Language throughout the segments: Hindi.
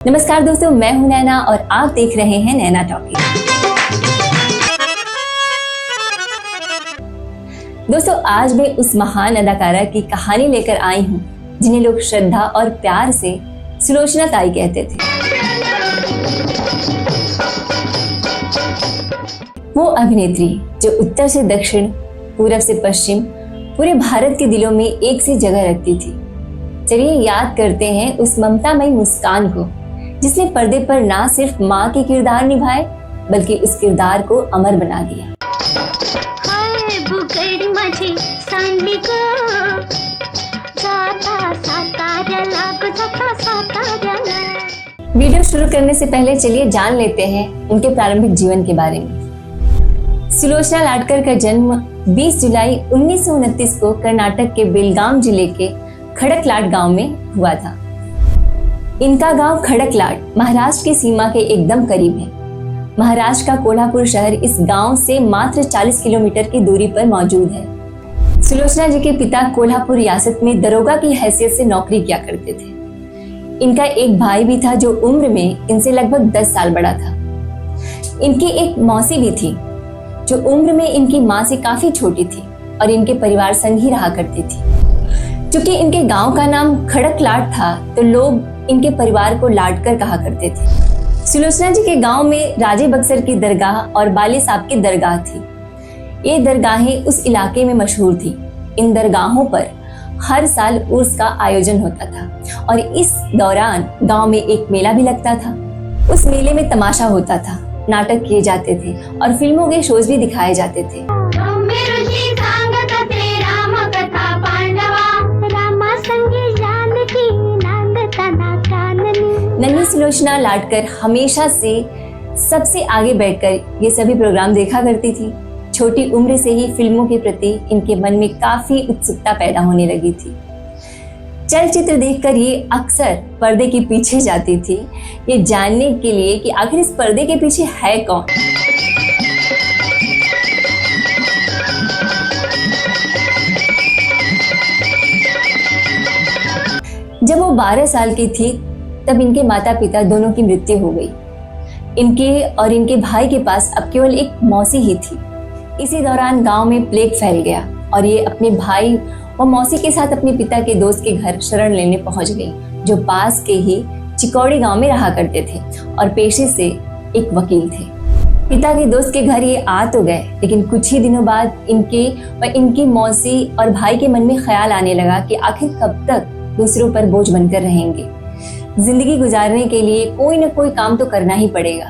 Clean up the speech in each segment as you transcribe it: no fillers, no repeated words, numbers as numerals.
नमस्कार दोस्तों, मैं हूं नैना और आप देख रहे हैं नैना टॉकीज। दोस्तों, आज मैं उस महान अदाकारा की कहानी लेकर आई हूं जिन्हें लोग श्रद्धा और प्यार से सुलोचना ताई कहते थे। वो अभिनेत्री जो उत्तर से दक्षिण, पूरब से पश्चिम, पूरे भारत के दिलों में एक सी जगह रखती थी। चलिए याद करते हैं उस ममतामयी मुस्कान को जिसने पर्दे पर ना सिर्फ माँ के किरदार निभाए बल्कि उस किरदार को अमर बना दिया। वीडियो शुरू करने से पहले चलिए जान लेते हैं उनके प्रारंभिक जीवन के बारे में। सुलोचना लाडकर का जन्म 20 जुलाई 1929 को कर्नाटक के बेलगाम जिले के खड़कलाट गांव में हुआ था। इनका गांव खड़कलाट महाराष्ट्र की सीमा के एकदम करीब है। महाराष्ट्र का कोल्हापुर शहर इस गांव से मात्र 40 किलोमीटर की दूरी पर मौजूद है। सुलोचना जी के पिता कोल्हापुर रियासत में दरोगा की हैसियत से नौकरी किया करते थे। इनका एक भाई भी था जो उम्र में इनसे लगभग 10 साल बड़ा था। इनकी एक मौसी भी थी जो उम्र में इनकी माँ से काफी छोटी थी और इनके परिवार संग ही रहा करती थी। चूंकि इनके गांव का नाम खड़कलाट था तो लोग इनके परिवार को लाडकर कहा करते थे। सुलोचना जी के गांव में राजे बक्सर की दरगाह और बाले साहब की दरगाह थी। ये दरगाहें उस इलाके में मशहूर थी। इन दरगाहों पर हर साल उर्स का आयोजन होता था और इस दौरान गांव में एक मेला भी लगता था। उस मेले में तमाशा होता था, नाटक किए जाते थे और फिल्मों के शोज भी दिखाए जाते थे। नन्ही सुलोचना लाडकर हमेशा से सबसे आगे बैठकर ये सभी प्रोग्राम देखा करती थी। छोटी उम्र से ही फिल्मों के प्रति इनके मन में काफी उत्सुकता पैदा होने लगी थी। चलचित्र देखकर ये अक्सर पर्दे के पीछे जाती थी, ये जानने के लिए कि आखिर इस पर्दे के पीछे है कौन। जब वो 12 साल की थी तब इनके माता पिता दोनों की मृत्यु हो गई। इनके और इनके भाई के पास अब केवल एक मौसी ही थी। इसी दौरान गांव में प्लेग फैल गया और ये अपने भाई और मौसी के साथ अपने पिता के दोस्त के घर शरण लेने पहुंच गई, जो पास के ही चिकौड़ी गांव में रहा करते थे और पेशे से एक वकील थे। पिता के दोस्त के घर ये आ तो गए, लेकिन कुछ ही दिनों बाद इनके और इनकी मौसी और भाई के मन में ख्याल आने लगा कि आखिर कब तक दूसरों पर बोझ बनकर रहेंगे। जिंदगी गुजारने के लिए कोई न कोई काम तो करना ही पड़ेगा।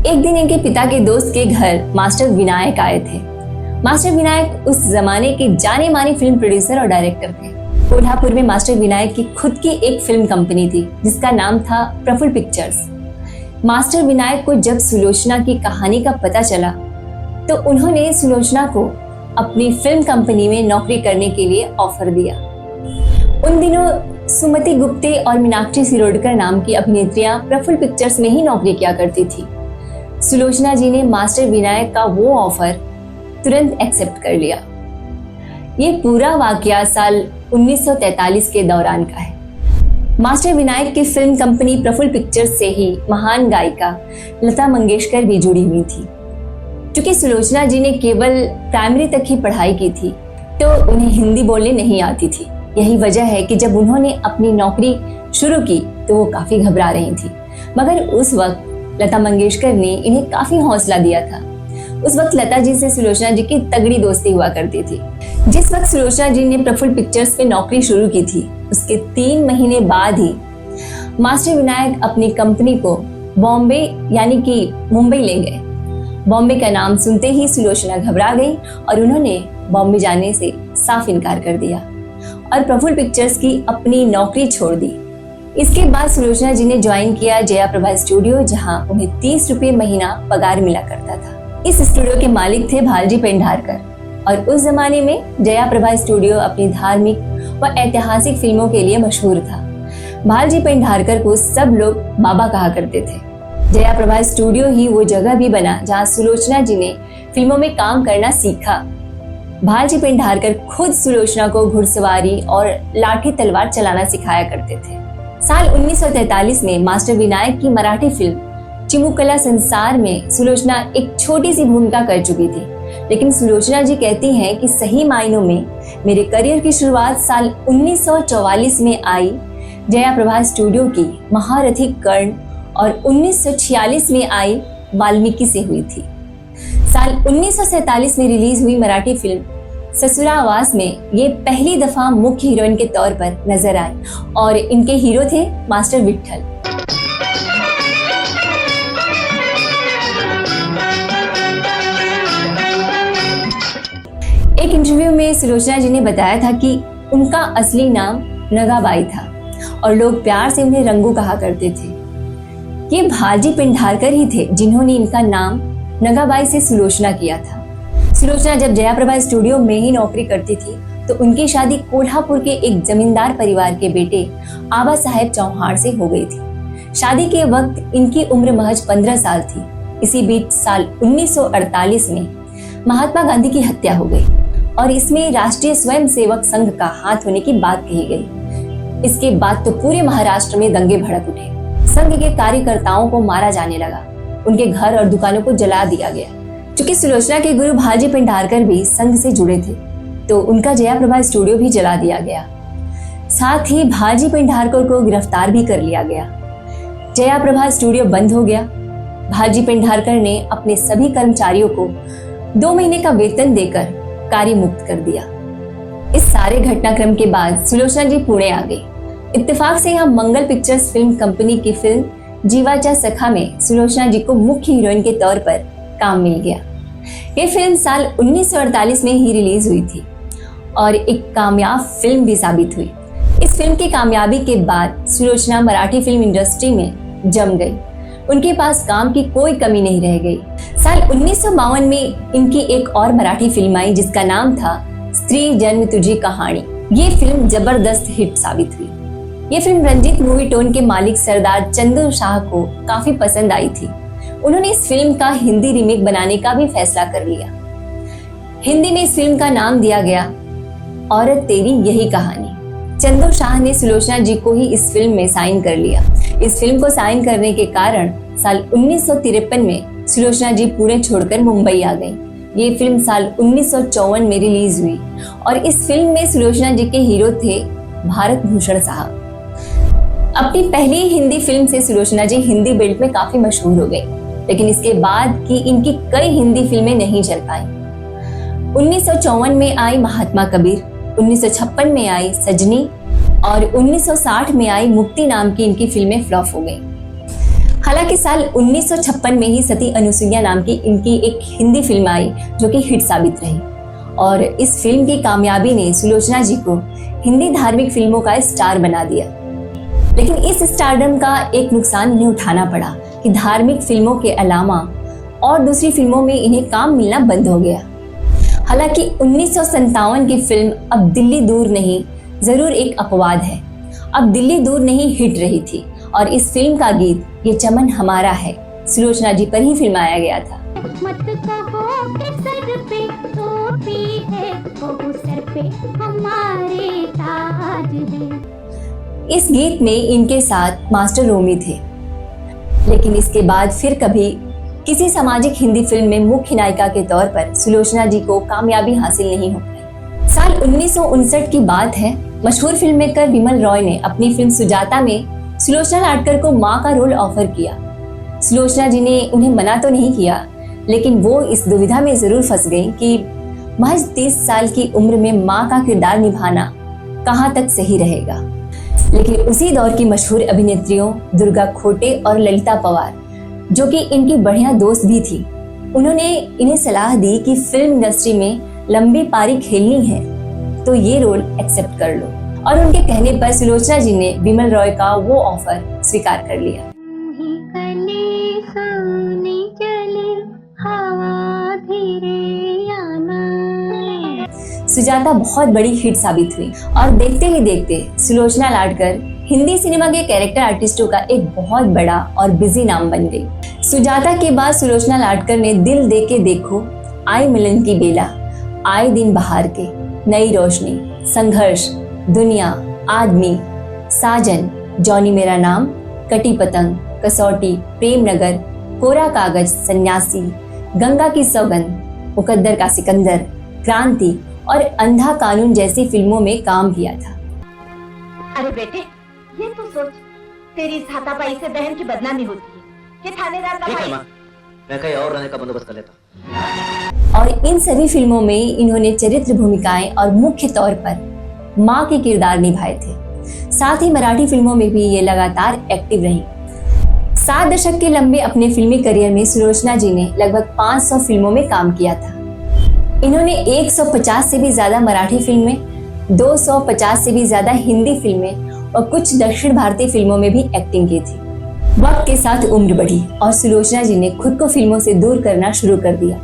एक दिन इनके पिता के दोस्त के घर मास्टर विनायक आए थे। मास्टर विनायक उस जमाने के जाने माने फिल्म प्रोड्यूसर और डायरेक्टर थे। कोल्हापुर में मास्टर विनायक की खुद की एक फिल्म कंपनी थी जिसका नाम था प्रफुल्ल पिक्चर्स। मास्टर विनायक को जब सुलोचना की कहानी का पता चला तो उन्होंने सुलोचना को अपनी फिल्म कंपनी में नौकरी करने के लिए ऑफर दिया। उन दिनों सुमति गुप्ते और मीनाक्षी सिरोडकर नाम की अभिनेत्रियां प्रफुल्ल पिक्चर्स में ही नौकरी किया करती थी। सुलोचना जी ने मास्टर विनायक का वो ऑफर तुरंत एक्सेप्ट कर लिया। ये पूरा वाकया साल 1943 के दौरान का है। मास्टर विनायक की फिल्म कंपनी प्रफुल्ल पिक्चर्स से ही महान गायिका लता मंगेशकर भी जुड़ी हुई थी। क्योंकि सुलोचना जी ने केवल प्राइमरी तक ही पढ़ाई की थी तो उन्हें हिंदी बोलने नहीं आती थी। यही वजह है कि जब उन्होंने अपनी नौकरी शुरू की तो वो काफी घबरा रही थी, मगर उस वक्त लता मंगेशकर ने इन्हें काफी हौसला दिया था। उस वक्त लता जी से सुलोचना जी की तगड़ी दोस्ती हुआ करती थी। जिस वक्त सुलोचना जी ने प्रफुल्ल पिक्चर्स में नौकरी शुरू की थी उसके 3 महीने बाद ही मास्टर विनायक अपनी कंपनी को बॉम्बे यानी कि मुंबई ले गए। बॉम्बे का नाम सुनते ही सुलोचना घबरा गई और उन्होंने बॉम्बे जाने से साफ इनकार कर दिया और प्रफुल्ल पिक्चर्स की अपनी नौकरी छोड़ दी। इसके बाद सुलोचना जी ने ज्वाइन किया जया प्रभा स्टूडियो, जहां उन्हें 30 रुपये महीना पगार मिला करता था। इस स्टूडियो के मालिक थे भालजी पेंढारकर और उस जमाने में जया प्रभा स्टूडियो अपनी धार्मिक व ऐतिहासिक फिल्मों के लिए मशहूर था। भालजी पेंढारकर को सब लोग बाबा कहा करते थे। जया प्रभा स्टूडियो ही वो जगह भी बना जहाँ सुलोचना जी ने फिल्मों में काम करना सीखा। भालजी पेंढारकर खुद सुलोचना को घुड़सवारी और लाठी तलवार चलाना सिखाया करते थे। साल 1943 में मास्टर विनायक की मराठी फिल्म चिमुकला संसार में सुलोचना एक छोटी सी भूमिका कर चुकी थी, लेकिन सुलोचना जी कहती हैं कि सही मायनों में मेरे करियर की शुरुआत साल 1944 में आई जया प्रभा स्टूडियो की महारथी कर्ण और 1946 में आई वाल्मीकि से हुई थी। साल 1947 में रिलीज हुई मराठी फिल्म ससुरावास में ये पहली दफा मुख्य हीरोइन के तौर पर नजर आए और इनके हीरो थे मास्टर विट्ठल। एक इंटरव्यू में सुलोचना जी ने बताया था कि उनका असली नाम नगाबाई था और लोग प्यार से उन्हें रंगू कहा करते थे। ये भाजी पिंडारकर ही थे जिन्होंने इनका नाम नगाबाई से सुलोचना किया था। सुलोचना जब जया प्रभा स्टूडियो में ही नौकरी करती थी तो उनकी शादी कोल्हापुर के एक जमींदार परिवार के बेटे आबा साहेब चौहान से हो गई थी। शादी के वक्त इनकी उम्र महज 15 साल थी। इसी बीच साल 1948 में महात्मा गांधी की हत्या हो गई और इसमें राष्ट्रीय स्वयंसेवक संघ का हाथ होने की बात कही गई। इसके बाद तो पूरे महाराष्ट्र में दंगे भड़क उठे। संघ के कार्यकर्ताओं को मारा जाने लगा, उनके घर और दुकानों को जला दिया गया। चूंकि सुलोचना के गुरु भाजी पिंडारकर भी संघ से जुड़े थे तो उनका जया प्रभा स्टूडियो भी जला दिया गया। साथ ही भाजी पिंडारकर को गिरफ्तार भी कर लिया गया। जया प्रभा स्टूडियो बंद हो गया। भाजी पिंडारकर ने अपने सभी कर्मचारियों को 2 महीने का वेतन देकर कार्य मुक्त कर दिया। इस सारे घटनाक्रम के बाद सुलोचना जी पुणे आ गई। इत्तेफाक से यहाँ मंगल पिक्चर्स फिल्म कंपनी की फिल्म जीवाचा सखा में सुलोचना जी को मुख्य हीरोइन के तौर पर काम मिल गया। ये फिल्म साल 1948 में ही रिलीज हुई थी और एक कामयाब फिल्म भी साबित हुई। इस फिल्म की कामयाबी के बाद सुलोचना मराठी फिल्म इंडस्ट्री में जम गई। उनके पास काम की कोई कमी नहीं रह गई। साल 1952 में इनकी एक और मराठी फिल्म आई जिसका नाम था स्त्री जन्म तुझी कहानी। ये फिल्म जबरदस्त हिट साबित हुई। ये फिल्म रंजीत मूवी टोन के मालिक सरदार चंदू शाह को काफी पसंद आई थी। उन्होंने इस फिल्म का हिंदी रीमेक बनाने का भी फैसला कर लिया। हिंदी में इस फिल्म का नाम दिया गया औरत तेरी यही कहानी। चंदू शाह ने सुलोचना जी को ही इस फिल्म में साइन कर लिया। इस फिल्म को साइन करने के कारण साल 1953 में सुलोचना जी पुणे छोड़कर मुंबई आ गई। ये फिल्म साल 1954 में रिलीज हुई और इस फिल्म में सुलोचना जी के हीरो थे भारत भूषण साहब। अपनी पहली हिंदी फिल्म से सुलोचना जी हिंदी बेल्ट में काफी मशहूर हो गई, लेकिन इसके बाद की इनकी कई हिंदी फिल्में नहीं चल पाई। 1954 में आई महात्मा कबीर, 1956 में आई सजनी और 1960 में आई मुक्ति नाम की इनकी फिल्में फ्लॉप हो गई। हालांकि साल 1956 में ही सती अनुसुईया नाम की इनकी एक हिंदी फिल्म आई जो कि हिट साबित रही और इस फिल्म की कामयाबी ने सुलोचना जी को हिंदी धार्मिक फिल्मों का स्टार बना दिया। लेकिन इस स्टारडम का एक नुकसान इन्हें उठाना पड़ा कि धार्मिक फिल्मों के अलावा और दूसरी फिल्मों में इन्हें काम मिलना बंद हो गया। हालांकि 1957 की फिल्म अब दिल्ली दूर नहीं जरूर एक अपवाद है। अब दिल्ली दूर नहीं हिट रही थी और इस फिल्म का गीत ये चमन हमारा है सुलोचना जी पर ही फिल्माया गया था। मत कहो कि सर पे टोपी है, वो सर पे हमारे ताज है। इस गीत में इनके साथ मास्टर रोमी थे, लेकिन इसके बाद फिर कभी किसी सामाजिक हिंदी फिल्म में मुख्य नायिका के तौर पर सुलोचना जी को कामयाबी हासिल नहीं हो पाई। साल 1959 की बात है। मशहूर फिल्म मेकर विमल रॉय ने अपनी फिल्म सुजाता में सुलोचना लाडकर को मां का रोल ऑफर किया। सुलोचना जी ने उन्हें मना तो नहीं किया, लेकिन वो इस दुविधा में जरूर फंस गई कि महज 30 साल की उम्र में मां का किरदार निभाना कहां तक सही रहेगा। लेकिन उसी दौर की मशहूर अभिनेत्रियों दुर्गा खोटे और ललिता पवार, जो कि इनकी बढ़िया दोस्त भी थी, उन्होंने इन्हें सलाह दी कि फिल्म इंडस्ट्री में लंबी पारी खेलनी है तो ये रोल एक्सेप्ट कर लो और उनके कहने पर सुलोचना जी ने विमल रॉय का वो ऑफर स्वीकार कर लिया। सुजाता बहुत बड़ी हिट साबित हुई और देखते ही देखते सुलोचना लाडकर हिंदी सिनेमा के कैरेक्टर आर्टिस्टों का एक बहुत बड़ा और बिजी नाम बन गई। सुजाता के बाद सुलोचना लाडकर ने दिल दे के देखो, आई मिलन की बेला, आए दिन बहार के, नई रोशनी, संघर्ष, दुनिया, आदमी, साजन, जॉनी मेरा नाम, कटी पतंग, कसौटी, प्रेम नगर, कोरा कागज, सन्यासी, गंगा की सौगंध, मुकद्दर का सिकंदर, क्रांति और अंधा कानून जैसी फिल्मों में काम किया था। अरे बेटे, ये तो सोच, तेरी इस हाथापाई से बहन की बदनामी होती है कि थानेदार का भाई। मैं कहीं और रहने का बंदोबस्त कर लेता। और इन सभी फिल्मों में इन्होंने चरित्र भूमिकाएं और मुख्य तौर पर मां के किरदार निभाए थे। साथ ही मराठी फिल्मों में भी ये लगातार एक्टिव रही। 7 दशक के लंबे अपने फिल्मी करियर में सुलोचना जी ने लगभग 500 फिल्मों में काम किया था। इन्होंने 150 से भी ज्यादा मराठी फिल्में, 250 से भी ज्यादा हिंदी फिल्में और कुछ दक्षिण भारतीय फिल्मों में भी एक्टिंग की थी। वक्त के साथ उम्र बढ़ी और सुलोचना जी ने खुद को फिल्मों से दूर करना शुरू कर दिया।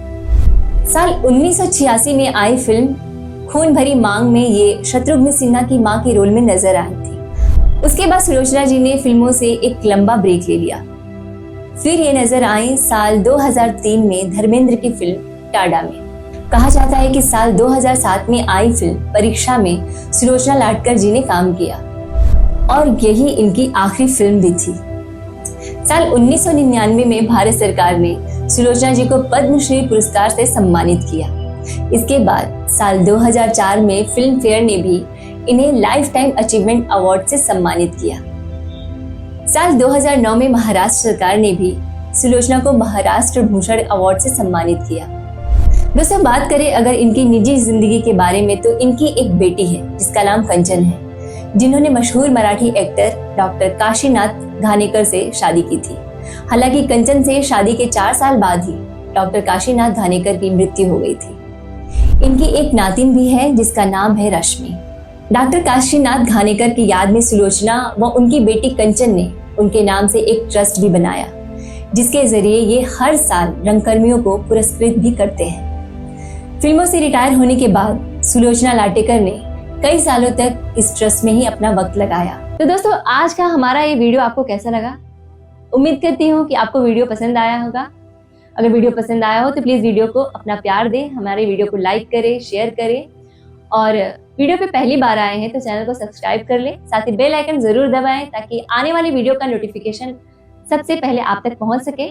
साल 1986 में आई फिल्म खून भरी मांग में ये शत्रुघ्न सिन्हा की मां के रोल में नजर आई थी। उसके बाद सुलोचना जी ने फिल्मों से एक लंबा ब्रेक ले लिया। फिर ये नजर आई साल 2003 में धर्मेंद्र की फिल्म टाडा में। कहा जाता है कि साल 2007 में आई फिल्म परीक्षा में सुलोचना लाटकर जी ने काम किया और यही इनकी आखिरी फिल्म भी थी। साल 1999 में भारत सरकार ने सुलोचना जी को पद्मश्री पुरस्कार से सम्मानित किया। इसके बाद साल 2004 में फिल्म फेयर ने भी इन्हें लाइफ टाइम अचीवमेंट अवार्ड से सम्मानित किया। साल 2009 में महाराष्ट्र सरकार ने भी सुलोचना को महाराष्ट्र भूषण अवार्ड से सम्मानित किया। दोस्तों, बात करें अगर इनकी निजी जिंदगी के बारे में तो इनकी एक बेटी है जिसका नाम कंचन है, जिन्होंने मशहूर मराठी एक्टर डॉक्टर काशीनाथ घानेकर से शादी की थी। हालांकि कंचन से शादी के 4 साल बाद ही डॉक्टर काशीनाथ घानेकर की मृत्यु हो गई थी। इनकी एक नातिन भी है जिसका नाम है रश्मि। डॉक्टर काशीनाथ घानेकर की याद में सुलोचना व उनकी बेटी कंचन ने उनके नाम से एक ट्रस्ट भी बनाया, जिसके जरिए ये हर साल रंगकर्मियों को पुरस्कृत भी करते हैं। फिल्मों से रिटायर होने के बाद सुलोचना लाटेकर ने कई सालों तक इस ट्रस्ट में ही अपना वक्त लगाया। तो दोस्तों, आज का हमारा ये वीडियो आपको कैसा लगा? उम्मीद करती हूँ कि आपको वीडियो पसंद आया होगा। अगर वीडियो पसंद आया हो तो प्लीज वीडियो को अपना प्यार दें, हमारे वीडियो को लाइक करें, शेयर करें और वीडियो पे पहली बार आए हैं तो चैनल को सब्सक्राइब कर लें। साथ ही बेल आइकन जरूर दबाएं ताकि आने वाली वीडियो का नोटिफिकेशन सबसे पहले आप तक पहुंच सके।